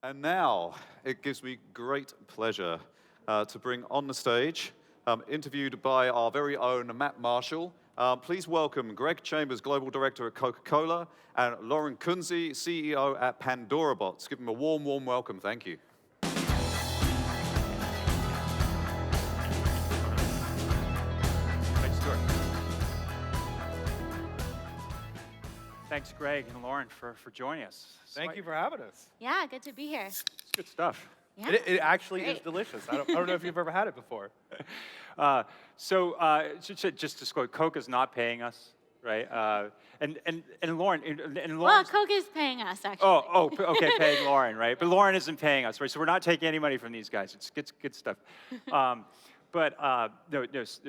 And now, it gives me great pleasure to bring on the stage, interviewed by our very own Matt Marshall. Please welcome Greg Chambers, Global Director at Coca-Cola, and Lauren Kunze, CEO at Pandora Bots. Give them a warm, warm welcome. Thank you. Thanks, Stuart. Thanks, Greg and Lauren, for joining us. Thank you for having us. Yeah, good to be here. It's good stuff. Yeah, It actually is great. delicious. I don't know if you've ever had it before. Just to quote, Coke is not paying us, right? And Lauren, Well, Lauren's, Coke is paying us, actually. okay, paying Lauren, right? But Lauren isn't paying us, right? So we're not taking any money from these guys. It's good stuff. No,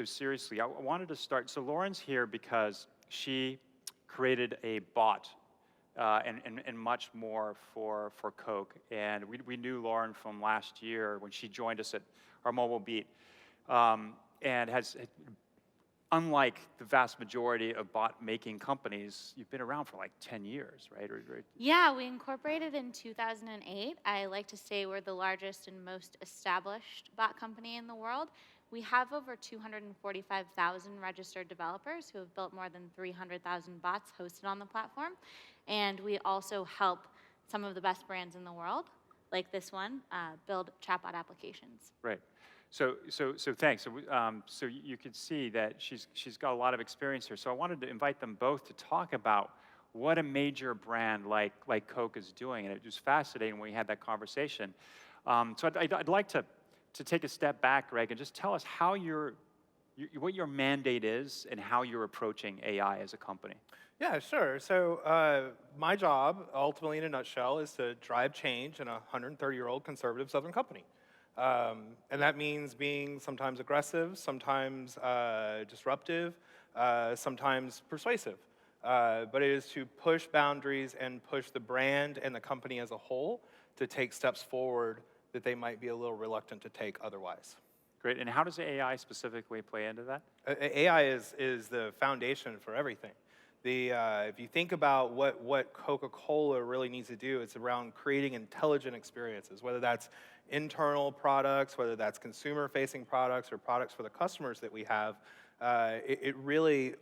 seriously, I wanted to start. So Lauren's here because she created a bot and much more for Coke. And we knew Lauren from last year when she joined us at our Mobile Beat, and unlike the vast majority of bot-making companies, you've been around for like 10 years, right? Yeah, we incorporated in 2008. I like to say we're the largest and most established bot company in the world. We have over 245,000 registered developers who have built more than 300,000 bots hosted on the platform. And we also help some of the best brands in the world, like this one, build chatbot applications. Right. So thanks. So you could see that she's got a lot of experience here. So I wanted to invite them both to talk about what a major brand like Coke is doing, and it was fascinating when we had that conversation. So I'd like to take a step back, Greg, and just tell us how what your mandate is and how you're approaching AI as a company. Yeah, sure. So my job, ultimately in a nutshell, is to drive change in a 130-year-old conservative Southern company. And that means being sometimes aggressive, sometimes disruptive, sometimes persuasive. But it is to push boundaries and push the brand and the company as a whole to take steps forward that they might be a little reluctant to take otherwise. Great. And how does AI specifically play into that? AI is the foundation for everything. If you think about what Coca-Cola really needs to do, it's around creating intelligent experiences, whether that's internal products, whether that's consumer-facing products or products for the customers that we have.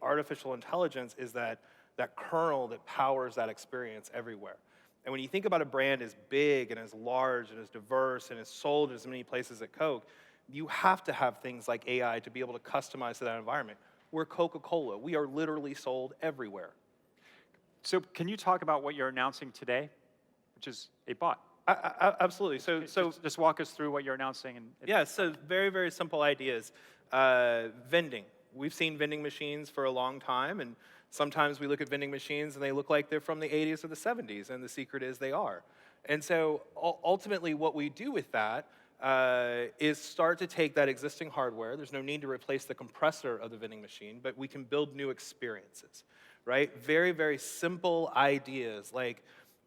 Artificial intelligence is that kernel that powers that experience everywhere. And when you think about a brand as big and as large and as diverse and as sold in as many places as Coke, you have to have things like AI to be able to customize to that environment. We're Coca-Cola. We are literally sold everywhere. So can you talk about what you're announcing today, which is a bot? Absolutely. So just walk us through what you're announcing. Yeah, so very, very simple ideas. Vending. We've seen vending machines for a long time, and sometimes we look at vending machines and they look like they're from the 80s or the 70s, and the secret is they are. And so ultimately what we do with that is start to take that existing hardware. There's no need to replace the compressor of the vending machine, but we can build new experiences, right? Very, very simple ideas like,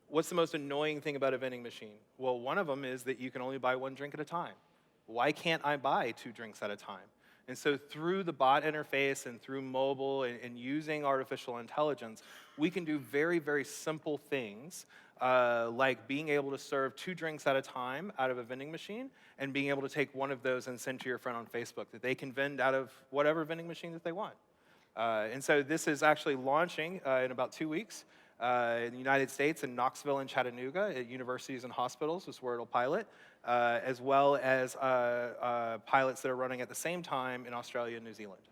what's the most annoying thing about a vending machine? Well, one of them is that you can only buy one drink at a time. Why can't I buy 2 drinks at a time? And so through the bot interface and through mobile and using artificial intelligence, we can do very, very simple things like being able to serve 2 drinks at a time out of a vending machine and being able to take one of those and send to your friend on Facebook that they can vend out of whatever vending machine that they want. And so this is actually launching in about 2 weeks in the United States, in Knoxville and Chattanooga, at universities and hospitals is where it'll pilot, as well as pilots that are running at the same time in Australia and New Zealand.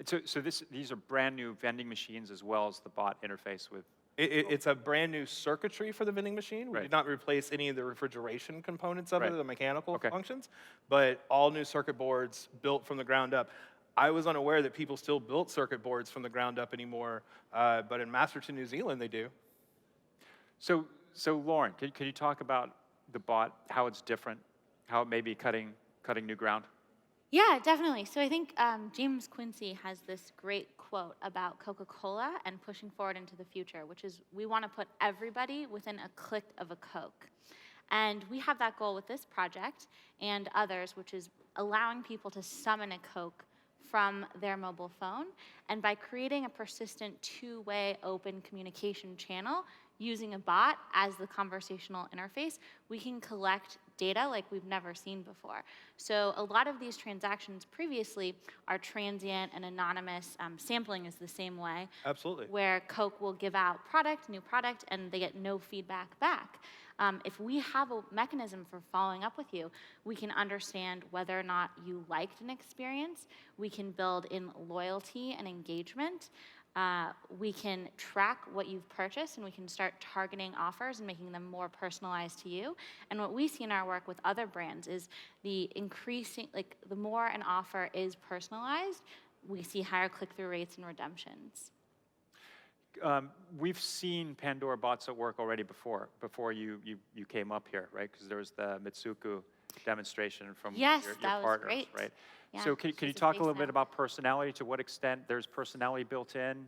So these are brand new vending machines as well as the bot interface with. It's a brand new circuitry for the vending machine. We did not replace any of the refrigeration components of it, the mechanical functions, but all new circuit boards built from the ground up. I was unaware that people still built circuit boards from the ground up anymore, but in Masterton, New Zealand, they do. So Lauren, can you talk about the bot, how it's different, how it may be cutting new ground? Yeah, definitely. So I think James Quincy has this great quote about Coca-Cola and pushing forward into the future, which is we want to put everybody within a click of a Coke. And we have that goal with this project and others, which is allowing people to summon a Coke from their mobile phone. And by creating a persistent two-way open communication channel, using a bot as the conversational interface, we can collect data like we've never seen before. So a lot of these transactions previously are transient and anonymous. Sampling is the same way. Absolutely. Where Coke will give out new product, and they get no feedback back. If we have a mechanism for following up with you, we can understand whether or not you liked an experience. We can build in loyalty and engagement. We can track what you've purchased, and we can start targeting offers and making them more personalized to you. And what we see in our work with other brands is the more an offer is personalized, we see higher click-through rates and redemptions. We've seen Pandora bots at work already before you came up here, right? Because there was the Mitsuku demonstration from Yes, your that was partners, great. right? Yeah, So can you she's talk a face little bit now. about personality? To what extent there's personality built in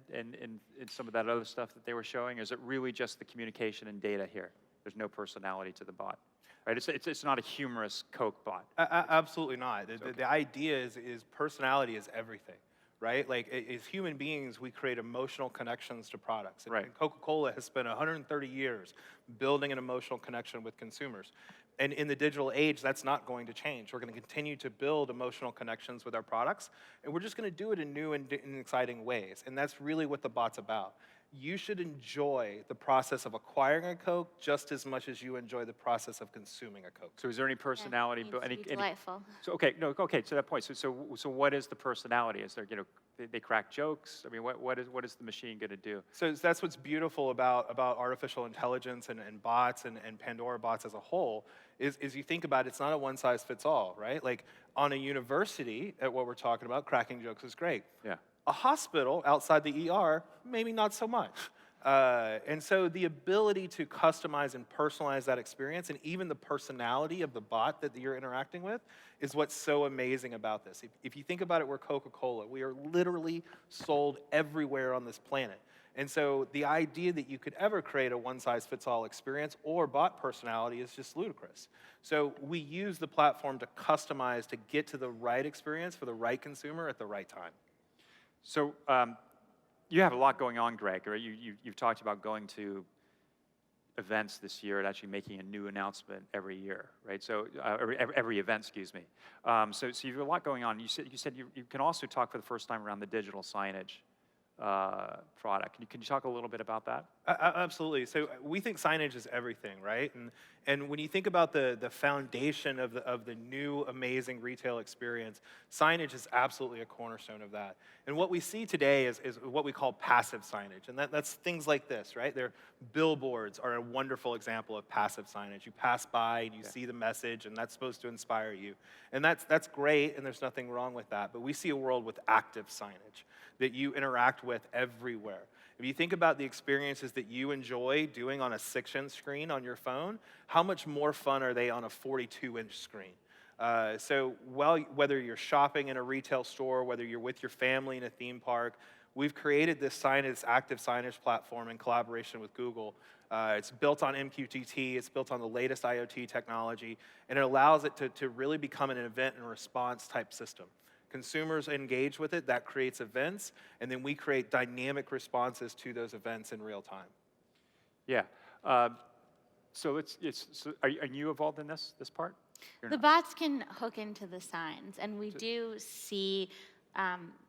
some of that other stuff that they were showing? Or is it really just the communication and data here? There's no personality to the bot, right? It's not a humorous Coke bot. Absolutely not. The idea is personality is everything, right? Like, as human beings, we create emotional connections to products. And, Right. and Coca-Cola has spent 130 years building an emotional connection with consumers. And in the digital age, that's not going to change. We're going to continue to build emotional connections with our products, and we're just going to do it in new and exciting ways. And that's really what the bot's about. You should enjoy the process of acquiring a Coke just as much as you enjoy the process of consuming a Coke. So is there any personality? Yeah, it needs to be delightful. So okay, to that point. So what is the personality? Is there, they crack jokes? I mean, what is the machine going to do? So that's what's beautiful about artificial intelligence and bots and Pandora bots as a whole is you think about it, it's not a one-size-fits-all, right? Like, on a university, at what we're talking about, cracking jokes is great. Yeah. A hospital outside the ER, maybe not so much. And so the ability to customize and personalize that experience, and even the personality of the bot that you're interacting with, is what's so amazing about this. If you think about it, we're Coca-Cola. We are literally sold everywhere on this planet. And so the idea that you could ever create a one-size-fits-all experience or bot personality is just ludicrous. So we use the platform to customize to get to the right experience for the right consumer at the right time. So you have a lot going on, Greg, right? You've talked about going to events this year and actually making a new announcement every year, right? So every event, excuse me. So you have a lot going on. You said you can also talk for the first time around the digital signage product. Can you talk a little bit about that? Absolutely. So we think signage is everything, right? And when you think about the foundation of the new amazing retail experience, signage is absolutely a cornerstone of that. And what we see today is what we call passive signage, and that's things like this, right? Billboards are a wonderful example of passive signage. You pass by and you see the message, and that's supposed to inspire you, and that's great, and there's nothing wrong with that. But we see a world with active signage that you interact with everywhere. If you think about the experiences that you enjoy doing on a 6-inch screen on your phone, how much more fun are they on a 42-inch screen? So whether you're shopping in a retail store, whether you're with your family in a theme park, we've created this active signage platform in collaboration with Google. It's built on MQTT, it's built on the latest IoT technology, and it allows it to really become an event and response type system. Consumers engage with it, that creates events, and then we create dynamic responses to those events in real time. Yeah. So are you involved in this part? You're The not. bots can hook into the signs, and we do see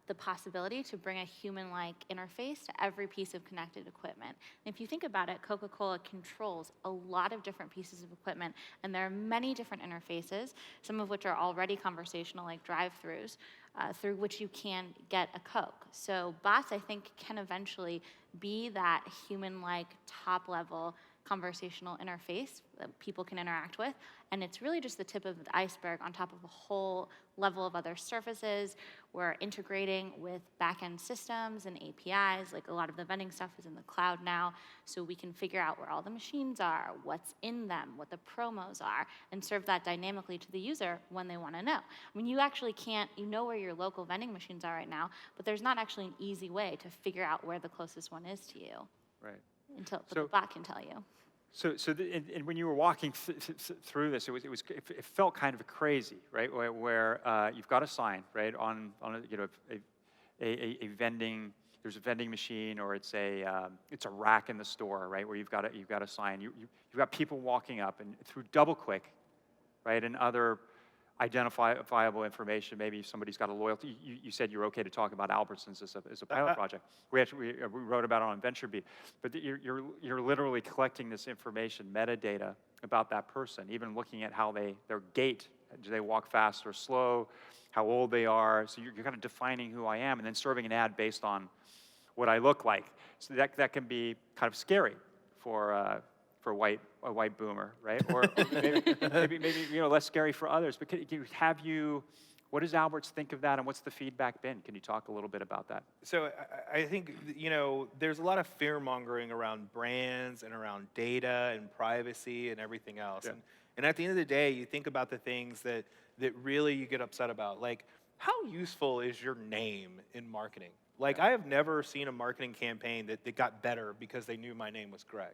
the possibility to bring a human-like interface to every piece of connected equipment. And if you think about it, Coca-Cola controls a lot of different pieces of equipment, and there are many different interfaces, some of which are already conversational, like drive-thrus, through which you can get a Coke. So bots, I think, can eventually be that human-like, top-level conversational interface that people can interact with, and it's really just the tip of the iceberg on top of a whole level of other surfaces. We're integrating with back-end systems and APIs, like a lot of the vending stuff is in the cloud now, so we can figure out where all the machines are, what's in them, what the promos are, and serve that dynamically to the user when they want to know. I mean, you actually can't, you know where your local vending machines are right now, but there's not actually an easy way to figure out where the closest one is to you. Right. But the bot can tell you. And when you were walking through this, it felt kind of crazy, right? Where you've got a sign, right, on a vending there's a vending machine or it's a rack in the store, right, where you've got a sign. You've got people walking up, and through DoubleClick, right, and other identifiable information. Maybe somebody's got a loyalty. You said you're okay to talk about Albertsons as a pilot project. We wrote about it on VentureBeat. But you're literally collecting this information, metadata about that person, even looking at how their gait. Do they walk fast or slow? How old they are? So you're kind of defining who I am, and then serving an ad based on what I look like. So that can be kind of scary for a white boomer, right? Or maybe less scary for others. But what does Alberts think of that, and what's the feedback been? Can you talk a little bit about that? So I think, there's a lot of fear-mongering around brands and around data and privacy and everything else. Yeah. And at the end of the day, you think about the things that really you get upset about. Like, how useful is your name in marketing? Like, I have never seen a marketing campaign that got better because they knew my name was Greg,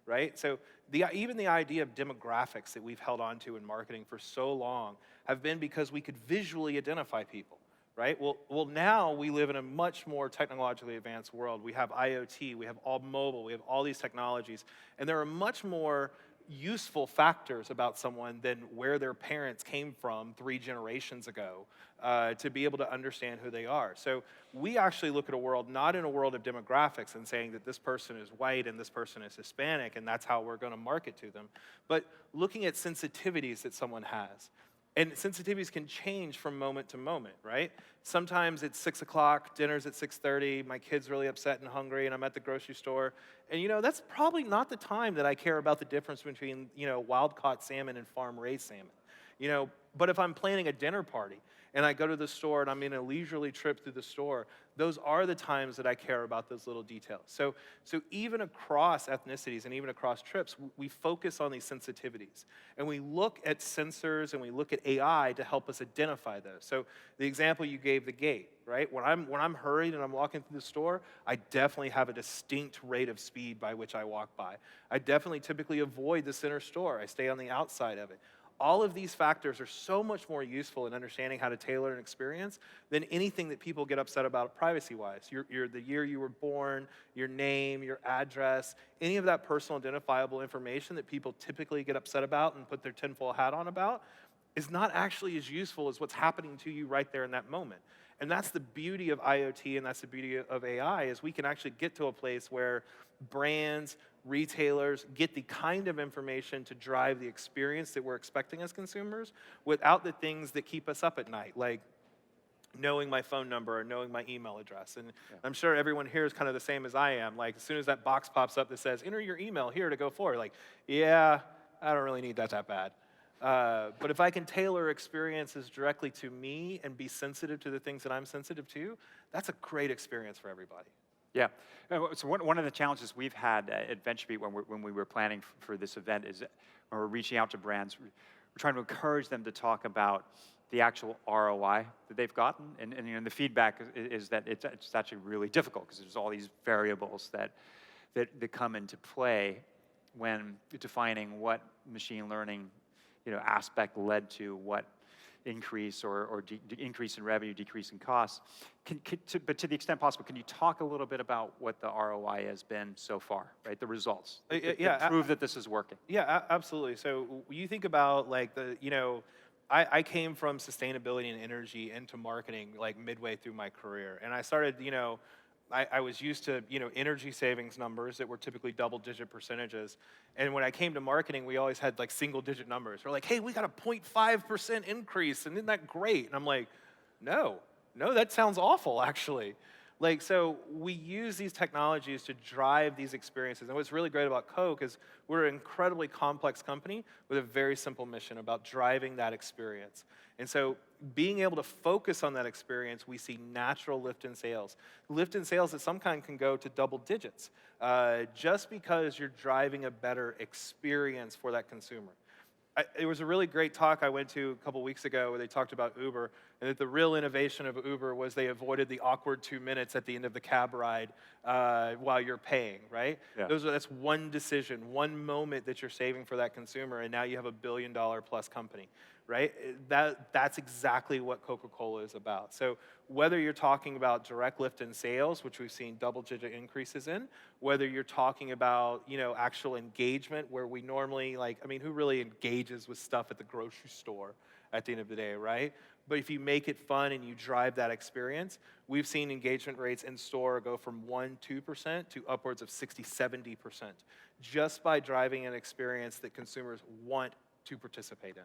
right? So even the idea of demographics that we've held on to in marketing for so long have been because we could visually identify people, right? Well, now we live in a much more technologically advanced world. We have IoT, we have all mobile, we have all these technologies, and there are much more useful factors about someone than where their parents came from 3 generations ago to be able to understand who they are. So we actually look at a world not in a world of demographics and saying that this person is white and this person is Hispanic and that's how we're going to market to them, but looking at sensitivities that someone has. And sensitivities can change from moment to moment, right? Sometimes it's 6 o'clock, dinner's at 6:30, my kid's really upset and hungry, and I'm at the grocery store. And that's probably not the time that I care about the difference between, wild-caught salmon and farm-raised salmon. But if I'm planning a dinner party, and I go to the store and I'm in a leisurely trip through the store, those are the times that I care about those little details. So even across ethnicities and even across trips, we focus on these sensitivities. And we look at sensors and we look at AI to help us identify those. So the example you gave, the gait, right? When I'm hurried and I'm walking through the store, I definitely have a distinct rate of speed by which I walk by. I definitely typically avoid the center store. I stay on the outside of it. All of these factors are so much more useful in understanding how to tailor an experience than anything that people get upset about privacy-wise. The year you were born, your name, your address, any of that personal identifiable information that people typically get upset about and put their tinfoil hat on about is not actually as useful as what's happening to you right there in that moment. And that's the beauty of IoT and that's the beauty of AI is we can actually get to a place where brands, retailers get the kind of information to drive the experience that we're expecting as consumers without the things that keep us up at night, like knowing my phone number or knowing my email address. And I'm sure everyone here is kind of the same as I am. Like, as soon as that box pops up that says, enter your email here to go forward, like, yeah, I don't really need that bad. But if I can tailor experiences directly to me and be sensitive to the things that I'm sensitive to, that's a great experience for everybody. Yeah. So one of the challenges we've had at VentureBeat when we were planning for this event is when we're reaching out to brands, we're trying to encourage them to talk about the actual ROI that they've gotten. And the feedback is that it's actually really difficult because there's all these variables that come into play when defining what machine learning aspect led to what increase or increase in revenue, decrease in costs. But to the extent possible, can you talk a little bit about what the ROI has been so far, right? The results that prove that this is working. Yeah, absolutely. So you think about like I came from sustainability and energy into marketing like midway through my career. And I started, I was used to, energy savings numbers that were typically double-digit percentages. And when I came to marketing, we always had like single-digit numbers. We're like, hey, we got a 0.5% increase, and isn't that great? And I'm like, no, that sounds awful, actually. Like, so we use these technologies to drive these experiences. And what's really great about Coke is we're an incredibly complex company with a very simple mission about driving that experience. And so being able to focus on that experience, we see natural lift in sales. Lift in sales at some kind can go to double digits just because you're driving a better experience for that consumer. It was a really great talk I went to a couple weeks ago where they talked about Uber, and that the real innovation of Uber was they avoided the awkward 2 minutes at the end of the cab ride while you're paying, right? Yeah. That's one decision, one moment that you're saving for that consumer, and now you have a $1 billion plus company, right? That's exactly what Coca-Cola is about. So whether you're talking about direct lift in sales, which we've seen double-digit increases in, whether you're talking about, actual engagement where we normally, who really engages with stuff at the grocery store at the end of the day, right? But if you make it fun and you drive that experience, we've seen engagement rates in store go from 1-2% to upwards of 60-70% just by driving an experience that consumers want to participate in.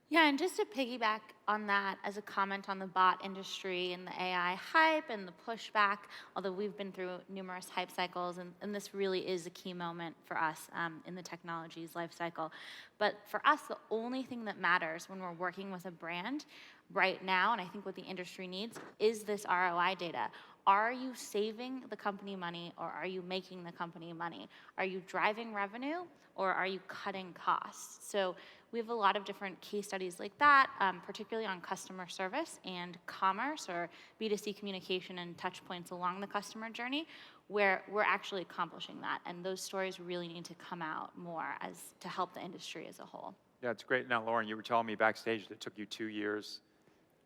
Yeah, and just to piggyback on that as a comment on the bot industry and the AI hype and the pushback, although we've been through numerous hype cycles, and this really is a key moment for us in the technology's life cycle. But for us, the only thing that matters when we're working with a brand right now, and I think what the industry needs, is this ROI data. Are you saving the company money, or are you making the company money? Are you driving revenue, or are you cutting costs? So we have a lot of different case studies like that, particularly on customer service and commerce or B2C communication and touch points along the customer journey, where we're actually accomplishing that. And those stories really need to come out more to help the industry as a whole. Yeah, it's great. Now, Lauren, you were telling me backstage that it took you 2 years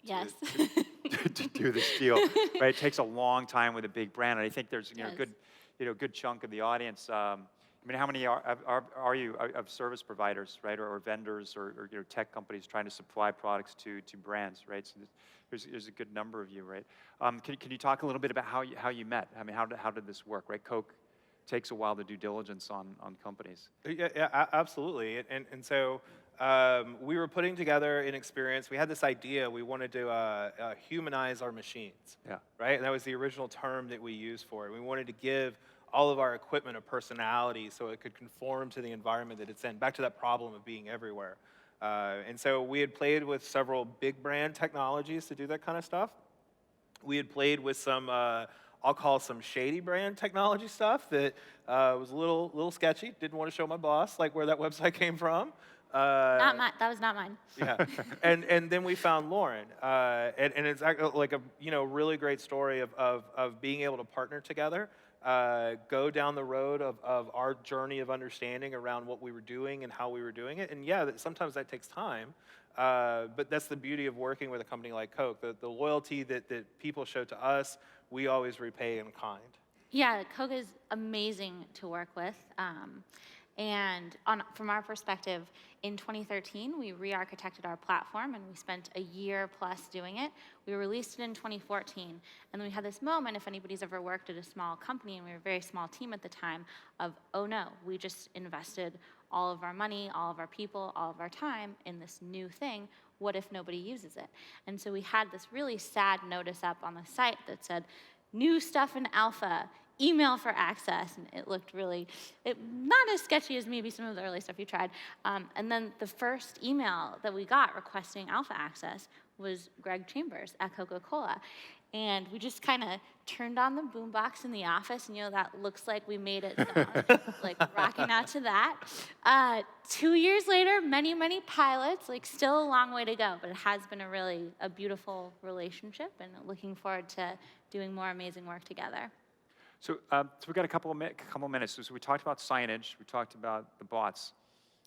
Yes. to do this deal, right? It takes a long time with a big brand, and I think there's Yes. good chunk of the audience. How many are you of service providers, right, or vendors or tech companies trying to supply products to brands, right? So there's a good number of you, right? Can you talk a little bit about how you met? How did this work, right? Coke takes a while to do diligence on companies. Yeah, absolutely. And so we were putting together an experience. We had this idea. We wanted to humanize our machines, right? And that was the original term that we used for it. We wanted to give all of our equipment a personality so it could conform to the environment that it's in, back to that problem of being everywhere. And so we had played with several big brand technologies to do that kind of stuff. We had played with some, I'll call some shady brand technology stuff that was a little sketchy. Didn't want to show my boss like where that website came from. Not mine. That was not mine. Yeah, and then we found Lauren, and it's like a really great story of being able to partner together, go down the road of our journey of understanding around what we were doing and how we were doing it. And yeah, sometimes that takes time, but that's the beauty of working with a company like Coke. The loyalty that people show to us, we always repay in kind. Yeah, Coke is amazing to work with. And from our perspective, in 2013, we re-architected our platform, and we spent a year plus doing it. We released it in 2014, and then we had this moment, if anybody's ever worked at a small company, and we were a very small team at the time, of, oh no, we just invested all of our money, all of our people, all of our time in this new thing. What if nobody uses it? And so we had this really sad notice up on the site that said, new stuff in alpha, email for access, and it looked really, not as sketchy as maybe some of the early stuff you tried. And then the first email that we got requesting alpha access was Greg Chambers at Coca-Cola. And we just kind of turned on the boombox in the office, and that looks like we made it sound, like rocking out to that. 2 years later, many, many pilots, still a long way to go, but it has been a beautiful relationship, and looking forward to doing more amazing work together. So we've got a couple minutes. So we talked about Signage. We talked about the bots.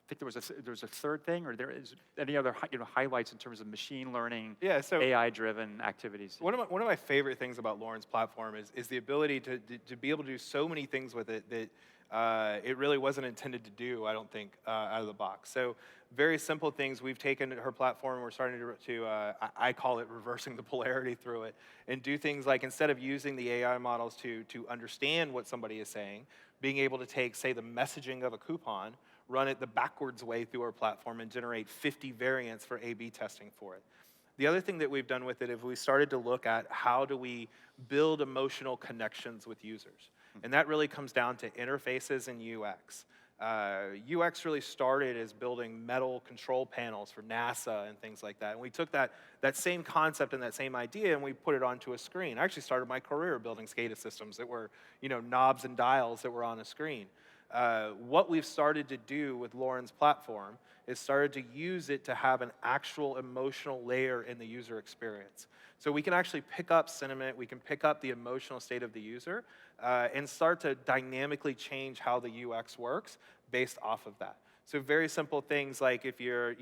I think there was a third thing, or there is any other highlights in terms of machine learning, AI-driven activities. One of my favorite things about Lauren's platform is the ability to be able to do so many things with it that it really wasn't intended to do, I don't think, out of the box. So very simple things. We've taken her platform, and we're starting to I call it reversing the polarity through it, and do things like, instead of using the AI models to understand what somebody is saying, being able to take, say, the messaging of a coupon, run it the backwards way through our platform, and generate 50 variants for A/B testing for it. The other thing that we've done with it is we started to look at how do we build emotional connections with users. And that really comes down to interfaces and UX. UX really started as building metal control panels for NASA and things like that. And we took that same concept and that same idea, and we put it onto a screen. I actually started my career building SCADA systems that were, knobs and dials that were on a screen. What we've started to do with Lauren's platform is started to use it to have an actual emotional layer in the user experience. So we can actually pick up sentiment, we can pick up the emotional state of the user, and start to dynamically change how the UX works based off of that. So very simple things like if you're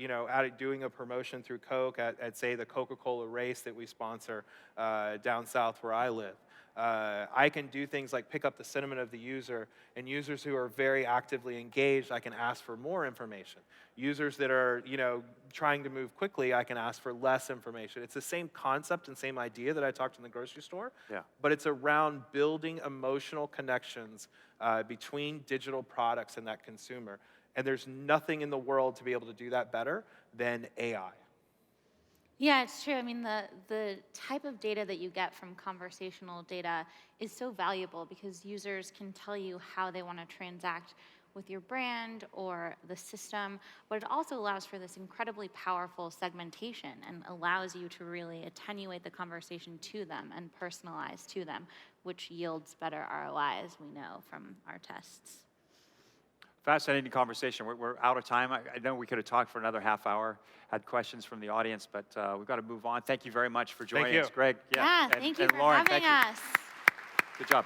doing a promotion through Coke at say the Coca-Cola race that we sponsor down south where I live. I can do things like pick up the sentiment of the user, and users who are very actively engaged, I can ask for more information. Users that are trying to move quickly, I can ask for less information. It's the same concept and same idea that I talked in the grocery store, but it's around building emotional connections between digital products and that consumer. And there's nothing in the world to be able to do that better than AI. Yeah, it's true. I mean, the type of data that you get from conversational data is so valuable because users can tell you how they want to transact with your brand or the system, but it also allows for this incredibly powerful segmentation and allows you to really attenuate the conversation to them and personalize to them, which yields better ROI, as we know from our tests. Fascinating conversation. We're out of time. I know we could have talked for another half hour, had questions from the audience, but we've got to move on. Thank you very much for joining us, Greg. Yeah, thank you for Lauren, having us. Good job.